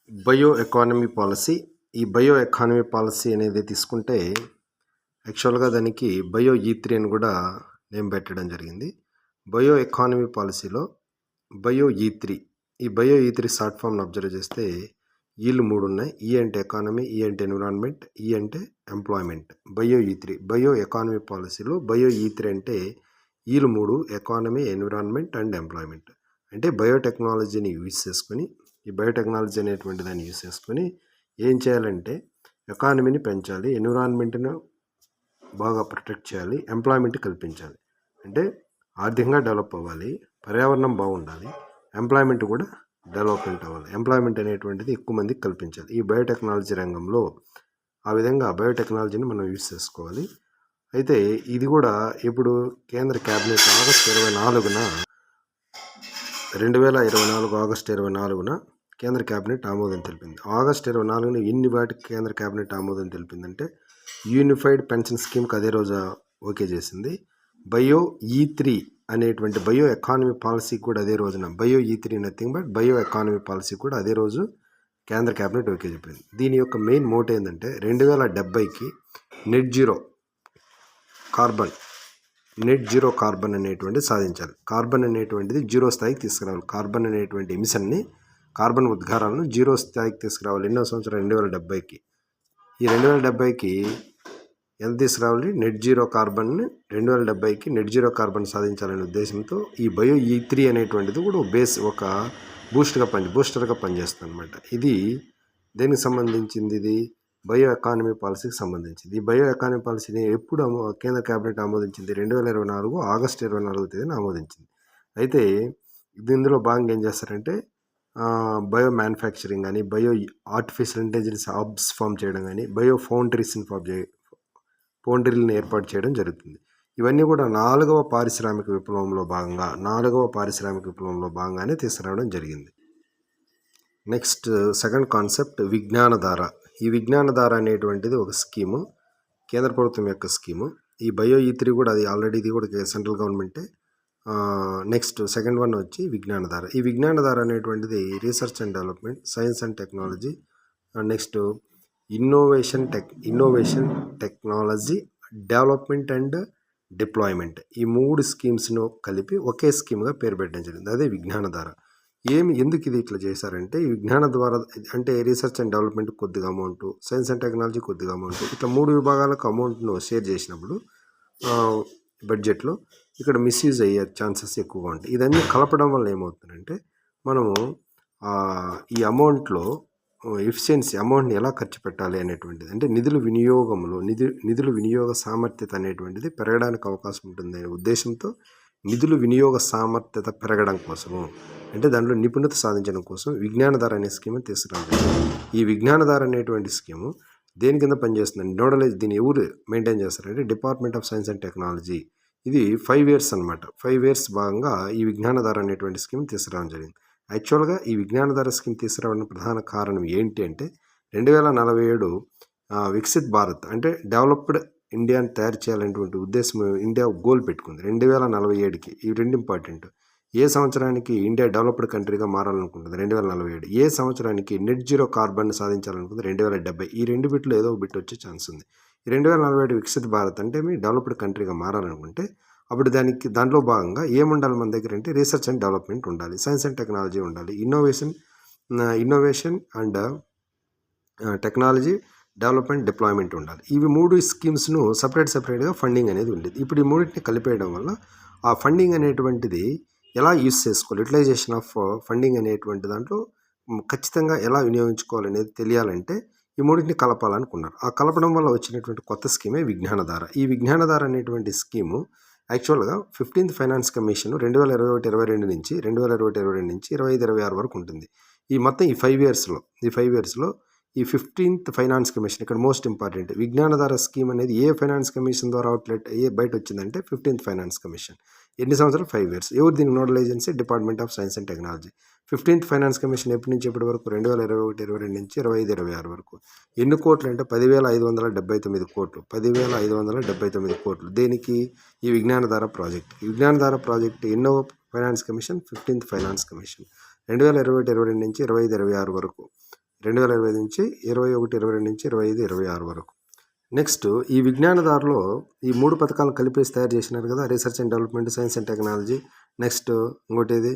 Bio economy policy. ఈ bio economy policy అనేది తీసుకుంటే యాక్చువల్గా దానికి బయో E3 అని కూడా నేమ్ పెట్టడం జరిగింది. బయో ఎకానమీ పాలసీలో బయో E3, ఈ బయో E3 షార్ట్ ఫామ్ని అబ్జర్వ్ చేస్తే ఈలు 3 ఉన్నాయి. ఈ అంటే ఎకానమీ, ఈ అంటే ఎన్విరాన్మెంట్, ఈ అంటే employment. Bio E3 bio economy పాలసీలో బయో E3 అంటే ఈలు 3: ఎకానమీ, ఎన్విరాన్మెంట్ అండ్ ఎంప్లాయ్మెంట్. అంటే బయోటెక్నాలజీని యూజ్ చేసుకొని, ఈ బయోటెక్నాలజీ అనేటువంటి దాన్ని యూజ్ చేసుకొని ఏం చేయాలంటే ఎకానమీని పెంచాలి, ఎన్విరాన్మెంట్ను బాగా ప్రొటెక్ట్ చేయాలి, ఎంప్లాయ్మెంట్ కల్పించాలి. అంటే ఆర్థికంగా డెవలప్ అవ్వాలి, పర్యావరణం బాగుండాలి, ఎంప్లాయ్మెంట్ కూడా డెవలప్మెంట్ అవ్వాలి. ఎంప్లాయ్మెంట్ అనేటువంటిది ఎక్కువ మందికి కల్పించాలి ఈ బయోటెక్నాలజీ రంగంలో. ఆ విధంగా బయోటెక్నాలజీని మనం యూజ్ చేసుకోవాలి. అయితే ఇది కూడా ఇప్పుడు కేంద్ర క్యాబినెట్ ఆగస్టు 24న 2024 ఆగస్టు 24న కేంద్ర క్యాబినెట్ ఆమోదం తెలిపింది. ఆగస్టు 24న ఎన్ని వాటికి కేంద్ర క్యాబినెట్ ఆమోదం తెలిపిందంటే యూనిఫైడ్ పెన్షన్ స్కీమ్కి అదే రోజు ఓకే చేసింది. బయో E3 అనేటువంటి బయో ఎకానమీ పాలసీ కూడా అదే రోజున, bio E3 nothing but bio economy policy కూడా అదే రోజు కేంద్ర క్యాబినెట్ ఓకే చెప్పింది. దీని యొక్క మెయిన్ మోటో ఏంటంటే 2070కి నెట్ జీరో కార్బన్ అనేటువంటిది సాధించాలి. కార్బన్ అనేటువంటిది జీరో స్థాయికి తీసుకురావాలి. కార్బన్ అనేటువంటి ఎమిషన్ని, కార్బన్ ఉద్గారాలను జీరో స్థాయికి తీసుకురావాలి. ఎన్నో సంవత్సరం 2070కి. ఈ 2070కి ఎంత తీసుకురావాలి? నెట్ జీరో కార్బన్ని 2070కి నెట్ జీరో కార్బన్ సాధించాలనే ఉద్దేశంతో ఈ బయో E3 అనేటువంటిది కూడా ఒక బూస్టర్గా పనిచేస్తుంది అనమాట. ఇది దేనికి సంబంధించింది? ఇది బయో ఎకానమీ పాలసీకి సంబంధించింది. ఈ బయో ఎకానమీ పాలసీని ఎప్పుడు కేంద్ర క్యాబినెట్ ఆమోదించింది? 2024 ఆగస్టు 24వ తేదీన ఆమోదించింది. అయితే ఇందులో భాగంగా ఏం చేస్తారంటే బయో మ్యానుఫ్యాక్చరింగ్ కానీ, bio artificial intelligence hubs form చేయడం కానీ, బయో ఫౌండరీలను ఏర్పాటు చేయడం జరుగుతుంది. ఇవన్నీ కూడా 4వ పారిశ్రామిక విప్లవంలో భాగంగానే తీసుకురావడం జరిగింది. Next second concept Vigyandhara. ఈ విజ్ఞానధార అనేటువంటిది ఒక స్కీము, కేంద్ర ప్రభుత్వం యొక్క స్కీము. ఈ బయో E3 కూడా అది ఆల్రెడీ, ఇది కూడా సెంట్రల్ గవర్నమెంటే. నెక్స్ట్ సెకండ్ వన్ వచ్చి విజ్ఞానధార. ఈ విజ్ఞానధార అనేటువంటిది research and development, science and technology, next innovation technology development and deployment, ఈ 3 స్కీమ్స్ను కలిపి ఒకే స్కీమ్గా పేరు పెట్టడం జరిగింది. అదే విజ్ఞానధార. ఎందుకు ఇది ఇట్లా చేశారంటే, ఈ విజ్ఞాన ద్వారా అంటే రీసెర్చ్ అండ్ డెవలప్మెంట్ కొద్దిగా అమౌంట్, సైన్స్ అండ్ టెక్నాలజీ కొద్దిగా అమౌంట్, ఇట్లా 3 విభాగాలకు అమౌంట్ను షేర్ చేసినప్పుడు బడ్జెట్లో ఇక్కడ మిస్యూజ్ అయ్యే ఛాన్సెస్ ఎక్కువగా ఉంటాయి. ఇదన్నీ కలపడం వల్ల ఏమవుతుందంటే మనము ఈ అమౌంట్లో ఎఫిషియన్సీ, అమౌంట్ని ఎలా ఖర్చు పెట్టాలి అనేటువంటిది, అంటే నిధుల వినియోగ సామర్థ్యత అనేటువంటిది పెరగడానికి అవకాశం ఉంటుంది అనే ఉద్దేశంతో నిధుల వినియోగ సామర్థ్యత పెరగడం కోసము, అంటే దాంట్లో నిపుణత సాధించడం కోసం విజ్ఞానధార అనే స్కీమ్ని తీసుకురావాలి. ఈ విజ్ఞానధార అనేటువంటి స్కీము దేని కింద పనిచేస్తుందండి? దీన్ని ఎవరు మెయింటైన్ చేస్తారంటే department of science and technology. ఇది 5 years అనమాట. 5 years భాగంగా ఈ విజ్ఞానధార అనేటువంటి స్కీమ్ తీసుకురావడం జరిగింది. యాక్చువల్గా ఈ విజ్ఞానధార స్కీమ్ తీసుకురావడం ప్రధాన కారణం ఏంటి అంటే 2047 వికసిత్ భారత్ అంటే డెవలప్డ్ ఇండియాని తయారు చేయాలనేటువంటి ఉద్దేశం ఇండియా గోల్ పెట్టుకుంది 2047కి. ఇవి రెండు ఇంపార్టెంట్. ఏ సంవత్సరానికి ఇండియా డెవలప్డ్ కంట్రీగా మారాలనుకుంటుంది? 2047. ఏ సంవత్సరానికి నెట్ జీరో కార్బన్ సాధించాలనుకుంటుంది? 2070. ఈ 2 బిట్లు ఏదో ఒక బిట్ వచ్చే ఛాన్స్ ఉంది. 2047 వికసిత్ భారత్ అంటే మీ డెవలప్డ్ కంట్రీగా మారాలనుకుంటే అప్పుడు దాంట్లో భాగంగా ఏముండాలి మన దగ్గర అంటే రీసెర్చ్ అండ్ డెవలప్మెంట్ ఉండాలి, సైన్స్ అండ్ టెక్నాలజీ ఉండాలి, innovation and technology development deployment ఉండాలి. ఇవి 3 స్కీమ్స్ను సపరేట్గా ఫండింగ్ అనేది ఉండేది. ఇప్పుడు ఈ మూడింటిని కలిపేయడం వల్ల ఆ ఫండింగ్ అనేటువంటిది ఎలా యూజ్ చేసుకోవాలి, యూటిలైజేషన్ ఆఫ్ ఫండింగ్ అనేటువంటి దాంట్లో ఖచ్చితంగా ఎలా వినియోగించుకోవాలనేది తెలియాలంటే ఈ మూడింటిని కలపాలనుకున్నారు. ఆ కలపడం వల్ల వచ్చినటువంటి కొత్త స్కీమే విజ్ఞానధార. ఈ విజ్ఞానధార అనేటువంటి స్కీము యాక్చువల్గా 15th ఫైనాన్స్ కమిషన్ 2021-22 నుంచి 2025-26 వరకు ఉంటుంది. ఈ మొత్తం ఈ 5 yearsలో ఈ 15th ఫైనాన్స్ కమిషన్ ఇక్కడ మోస్ట్ ఇంపార్టెంట్. విజ్ఞానధార స్కీమ్ అనేది ఏ ఫైనాన్స్ కమిషన్ ద్వారా బయట వచ్చిందంటే 15th ఫైనాన్స్ కమిషన్. ఎన్ని సంవత్సరాలు? 5 years. ఎవరు దీనికి nodal agency? Department of science and technology. 15th finance commission ఎప్పటి నుంచి ఎప్పటి వరకు? 2021-22 నుంచి 2025-26 వరకు. ఎన్ని కోట్లు అంటే 10,579 కోట్లు. 10,579 కోట్లు. దేనికి? ఈ విజ్ఞానధార ప్రాజెక్ట్. ఈ విజ్ఞానధార ప్రాజెక్ట్ ఎన్నో finance commission? 15th finance commission. 2021-22 నుంచి 2025-26 వరకు 2025 నుంచి 21, 22 నుంచి 25, 26 వరకు. నెక్స్ట్ ఈ విజ్ఞానధారలో ఈ 3 పథకాలను కలిపేసి తయారు చేసినారు కదా, research and development, science and technology, next ఇంకోటి ఇది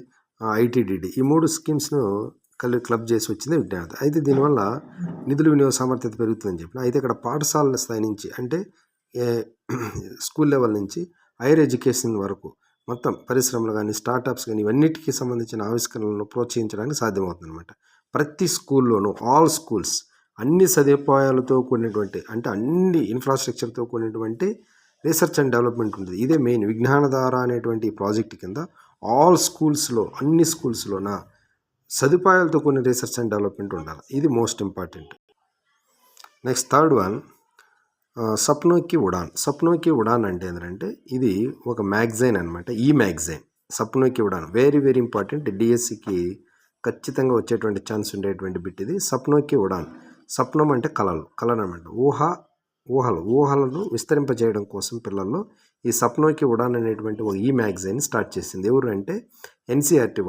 ఐటీడీడీ. ఈ 3 స్కీమ్స్ను క్లబ్ చేసి వచ్చింది విజ్ఞానధార. అయితే దీనివల్ల నిధుల వినియోగ సామర్థ్యత పెరుగుతుందని చెప్పిన. అయితే ఇక్కడ పాఠశాలల స్థాయి నుంచి అంటే స్కూల్ లెవెల్ నుంచి హైయర్ ఎడ్యుకేషన్ వరకు మొత్తం పరిశ్రమలు కానీ స్టార్టప్స్ కానీ ఇవన్నిటికీ సంబంధించిన ఆవిష్కరణలను ప్రోత్సహించడానికి సాధ్యమవుతుంది అనమాట. ప్రతి స్కూల్లోనూ ఆల్ స్కూల్స్ అన్ని సదుపాయాలతో కూడినటువంటి అంటే అన్ని ఇన్ఫ్రాస్ట్రక్చర్తో కూడినటువంటి రీసెర్చ్ అండ్ డెవలప్మెంట్ ఉంటుంది. ఇదే మెయిన్ విజ్ఞానధార అనేటువంటి ప్రాజెక్ట్ కింద ఆల్ స్కూల్స్లో అన్ని స్కూల్స్లోన సదుపాయాలతో కొన్ని రీసెర్చ్ అండ్ డెవలప్మెంట్ ఉండాలి. ఇది most important. Next third one Sapno ki Udaan. Sapno ki Udaan అంటే ఏంటంటే ఇది ఒక మ్యాగజైన్ అనమాట. ఈ magazine Sapno ki Udaan very very important. డిఎస్సికి ఖచ్చితంగా వచ్చేటువంటి ఛాన్స్ ఉండేటువంటి బిట్ ఇది. సప్నోకి ఉడాన్. సప్నం అంటే కళలు అనమాట. ఊహలను విస్తరింపజేయడం కోసం పిల్లల్లో ఈ సప్నోకి ఉడాన్ అనేటువంటి ఒక ఈ మ్యాగజైన్ స్టార్ట్ చేసింది. ఎవరు అంటే ఎన్సీఆర్టీ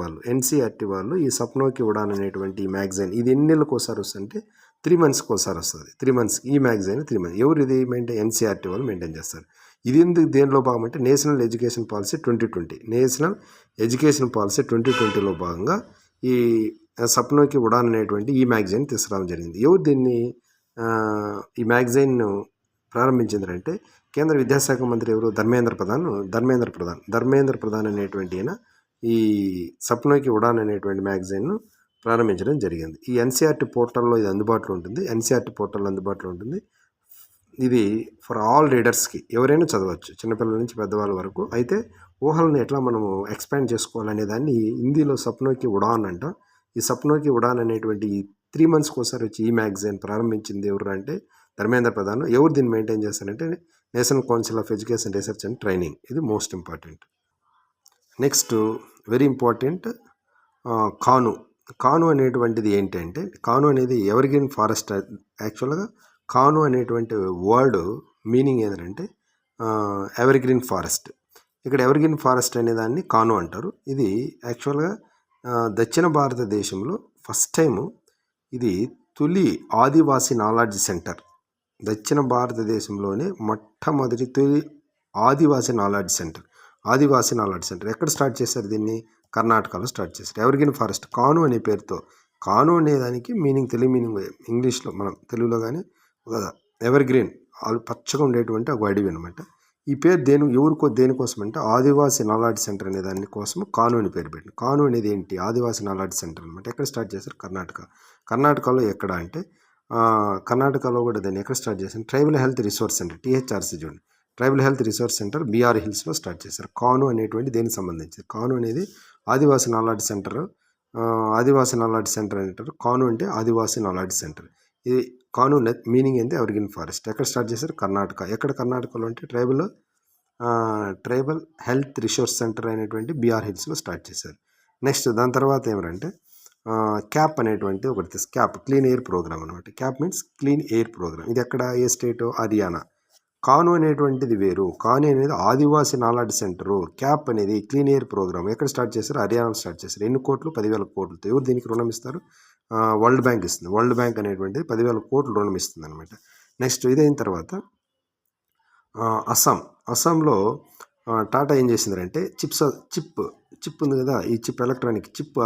వాళ్ళు ఈ సప్నోకి ఉడాన్ అనేటువంటి ఈ మ్యాగజైన్ ఇది ఎన్ని నెలలకు ఒకసారి వస్తుందంటే 3 monthsకి ఒకసారి వస్తుంది. 3 months ఈ మ్యాగజైన్ 3 months. ఎవరు ఇది ఎన్సీఆర్టీ వాళ్ళు మెయింటైన్ చేస్తారు. ఇది ఎందుకు దేనిలో భాగం అంటే national education policy 2020. National education policy 2020లో భాగంగా ఈ సప్నోకి ఉడాన్ అనేటువంటి ఈ మ్యాగజైన్ తీసుకురావడం జరిగింది. ఎవరు దీన్ని ఈ మ్యాగజైన్ ప్రారంభించిందంటే కేంద్ర విద్యాశాఖ మంత్రి ఎవరు ధర్మేంద్ర ప్రధాన్ అనేటువంటి ఆయన ఈ సప్నోకి ఉడాన్ అనేటువంటి మ్యాగజైన్ను ప్రారంభించడం జరిగింది. ఈ ఎన్సీఆర్టీ పోర్టల్లో ఇది అందుబాటులో ఉంటుంది. ఇది ఫర్ ఆల్ రీడర్స్కి ఎవరైనా చదవచ్చు, చిన్నపిల్లల నుంచి పెద్దవాళ్ళ వరకు. అయితే ఊహలను ఎట్లా మనము ఎక్స్పాండ్ చేసుకోవాలనే దాన్ని హిందీలో సప్నోకి ఉడాన్ అంట. ఈ సప్నోకి ఉడాన్ అనేటువంటి 3 monthsకి ఒకసారి వచ్చి ఈ మ్యాగజైన్ ప్రారంభించింది ఎవరు అంటే ధర్మేంద్ర ప్రధాన్. ఎవరు దీన్ని మెయింటైన్ చేస్తారంటే national council of education research and training. ఇది most important. Next very important కాను అనేటువంటిది ఏంటంటే కాను అనేది ఎవర్గ్రీన్ ఫారెస్ట్. యాక్చువల్గా కాను అనేటువంటి వర్డ్ మీనింగ్ ఏంటంటే ఎవర్గ్రీన్ ఫారెస్ట్. ఇక్కడ ఎవర్గ్రీన్ ఫారెస్ట్ అనే దాన్ని కాను అంటారు. ఇది యాక్చువల్గా దక్షిణ భారతదేశంలో ఫస్ట్ టైము ఇది తొలి ఆదివాసీ నాలెడ్జ్ సెంటర్. దక్షిణ భారతదేశంలోనే మొట్టమొదటి తొలి ఆదివాసీ నాలెడ్జ్ సెంటర్ ఎక్కడ స్టార్ట్ చేశారు దీన్ని? కర్ణాటకలో స్టార్ట్ చేశారు. ఎవర్గ్రీన్ ఫారెస్ట్ కాను అనే పేరుతో. కాను అనేదానికి తెలుగు మీనింగ్ ఇంగ్లీష్లో మనం తెలుగులో కానీ ఒక ఎవర్గ్రీన్ పచ్చగా ఉండేటువంటి ఒక అడవి అనమాట. ఈ పేరు దేనికోసం అంటే ఆదివాసీ నాలెడ్జ్ సెంటర్ అనే దాని కోసం కాను అని పేరు పెట్టింది. కాను అనేది ఏంటి? ఆదివాసీ నాలెడ్జ్ సెంటర్ అనమాట. ఎక్కడ స్టార్ట్ చేశారు? కర్ణాటకలో ఎక్కడ అంటే కర్ణాటకలో కూడా దాన్ని ఎక్కడ స్టార్ట్ చేశారు? Tribal health resource center, THRC చూడండి. Tribal health resource center BR హిల్స్లో స్టార్ట్ చేశారు. కాను అనేటువంటి దేనికి సంబంధించింది? కాను అనేది ఆదివాసీ నాలెడ్జ్ సెంటర్. అంటారు. కాను అంటే ఆదివాసీ నాలెడ్జ్ సెంటర్. ఇది కాను మీనింగ్ ఏంటి? Evergreen forest. ఎక్కడ స్టార్ట్ చేశారు? కర్ణాటక. ఎక్కడ కర్ణాటకలో అంటే ట్రైబల్ హెల్త్ రిసోర్స్ సెంటర్ అనేటువంటి బీఆర్ హిల్స్లో స్టార్ట్ చేశారు. నెక్స్ట్ దాని తర్వాత ఏమంటే క్యాప్ అనేటువంటి ఒకటి క్యాప్ క్లీన్ ఎయిర్ ప్రోగ్రామ్ అనమాట. CAP means clean air programme. ఇది ఎక్కడ? ఏ స్టేటు? హర్యానా. కాను అనేటువంటిది వేరు. కాను అనేది ఆదివాసీ నాలెడ్జ్ సెంటరు. క్యాప్ అనేది క్లీన్ ఎయిర్ ప్రోగ్రామ్. ఎక్కడ స్టార్ట్ చేశారు? హర్యానాలో స్టార్ట్ చేశారు. ఎన్ని కోట్లు? 10,000 కోట్లతో. ఎవరు దీనికి రుణం ఇస్తారు? వరల్డ్ బ్యాంక్ ఇస్తుంది. వరల్డ్ బ్యాంక్ అనేటువంటిది 10,000 కోట్లు రుణం ఇస్తుంది అనమాట. నెక్స్ట్ ఇదైన తర్వాత అస్సాంలో టాటా ఏం చేసిందంటే చిప్ ఉంది కదా, ఈ chip electronic chip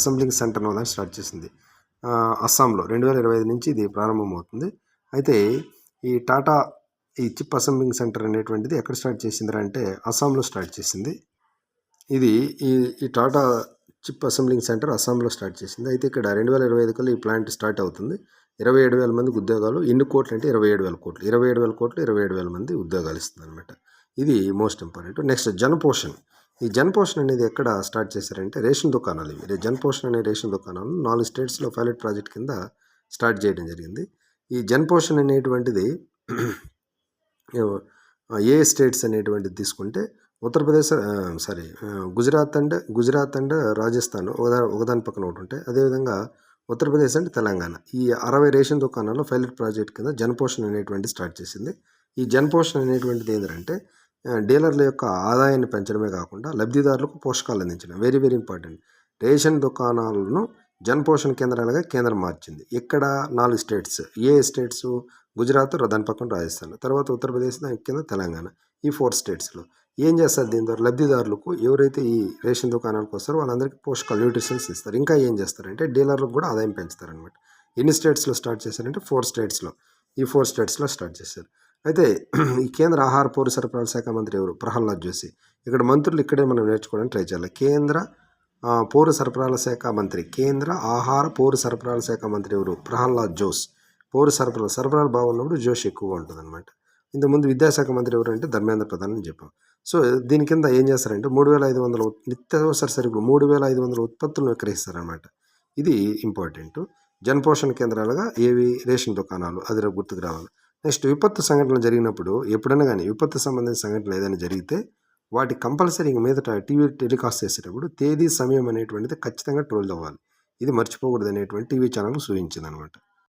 assembling centre దాన్ని స్టార్ట్ చేసింది అస్సాంలో. 2025 నుంచి ఇది ప్రారంభమవుతుంది. అయితే ఈ టాటా ఈ చిప్ అసెంబ్లింగ్ సెంటర్ అనేటువంటిది ఎక్కడ స్టార్ట్ చేసిందంటే అస్సాంలో స్టార్ట్ చేసింది. ఇది ఈ టాటా చిప్ అసెంబ్లింగ్ సెంటర్ అస్సాంలో స్టార్ట్ చేసింది. అయితే ఇక్కడ 2025 కల్లా ఈ ప్లాంట్ స్టార్ట్ అవుతుంది. 27,000 మందికి ఉద్యోగాలు. ఎన్ని కోట్లు అంటే 27,000 కోట్లు. 27,000 మంది ఉద్యోగాలు ఇస్తుంది అనమాట. ఇది మోస్ట్ ఇంపార్టెంట్. నెక్స్ట్ జనపోషణ్. ఈ జనపోషణ్ అనేది ఎక్కడ స్టార్ట్ చేశారంటే రేషన్ దుకాణాలు. ఇవి జనపోషణ్ అనే రేషన్ దుకాణాలు 4 స్టేట్స్లో పైలట్ ప్రాజెక్ట్ కింద స్టార్ట్ చేయడం జరిగింది. ఈ జనపోషణ్ అనేటువంటిది ఏ స్టేట్స్ అనేటువంటిది తీసుకుంటే ఉత్తరప్రదేశ్ గుజరాత్ అండ్ రాజస్థాన్ ఒకదాని పక్కన ఒకటి ఉంటాయి. అదేవిధంగా ఉత్తరప్రదేశ్ అండ్ తెలంగాణ. ఈ 60 రేషన్ దుకాణాల్లో పైలట్ ప్రాజెక్ట్ కింద జనపోషణ్ అనేటువంటి స్టార్ట్ చేసింది. ఈ జనపోషణ్ అనేటువంటిది ఏంటంటే డీలర్ల యొక్క ఆదాయాన్ని పెంచడమే కాకుండా లబ్ధిదారులకు పోషకాలు అందించడం. Very very important. రేషన్ దుకాణాలను జన్ పోషణ కేంద్రాలుగా కేంద్రం మార్చింది. ఎక్కడ 4 స్టేట్స్. ఏ స్టేట్స్? గుజరాత్, దాని పక్కన రాజస్థాన్, తర్వాత ఉత్తరప్రదేశ్, దాని కింద తెలంగాణ. ఈ 4 స్టేట్స్లో ఏం చేస్తారు? దీని ద్వారా లబ్ధిదారులకు ఎవరైతే ఈ రేషన్ దుకాణాలకు వస్తారో వాళ్ళందరికీ పోషకాలు న్యూట్రిషన్స్ ఇస్తారు. ఇంకా ఏం చేస్తారంటే డీలర్లకు కూడా ఆదాయం పెంచుతారనమాట. ఎన్ని స్టేట్స్లో స్టార్ట్ చేశారంటే 4 స్టేట్స్లో. ఈ 4 స్టేట్స్లో స్టార్ట్ చేశారు. అయితే ఈ కేంద్ర ఆహార పౌర సరఫరాల శాఖ మంత్రి ఎవరు? ప్రహ్లాద్ జోషి. ఇక్కడ మంత్రులు ఇక్కడే మనం నేర్చుకోవడానికి ట్రై చేయాలి. కేంద్ర పౌర సరఫరాల శాఖ మంత్రి, కేంద్ర ఆహార పౌర సరఫరాల శాఖ మంత్రి ఎవరు? ప్రహ్లాద్ జోషి. పౌర సరఫరాలు బాగున్నప్పుడు జోష్ ఎక్కువగా ఉంటుంది అనమాట. ఇంతకుముందు విద్యాశాఖ మంత్రి ఎవరు అంటే ధర్మేంద్ర ప్రధాన్ అని చెప్పాం. సో దీని కింద ఏం చేస్తారంటే 3500 నిత్యావసర సరుకులు 3500 ఉత్పత్తులను విక్రయిస్తారనమాట. ఇది ఇంపార్టెంట్. జనపోషణ కేంద్రాలుగా ఏవి? రేషన్ దుకాణాలు. అది గుర్తుకు రావాలి. నెక్స్ట్ విపత్తు సంఘటనలు జరిగినప్పుడు ఎప్పుడైనా కానీ విపత్తు సంబంధించిన సంఘటనలు ఏదైనా జరిగితే వాటి కంపల్సరీ మీదట టీవీ టెలికాస్ట్ చేసేటప్పుడు తేదీ సమయం అనేటువంటిది ఖచ్చితంగా ట్రోల్ అవ్వాలి. ఇది మర్చిపోకూడదు అనేటువంటి టీవీ ఛానల్ సూచించింది అనమాట.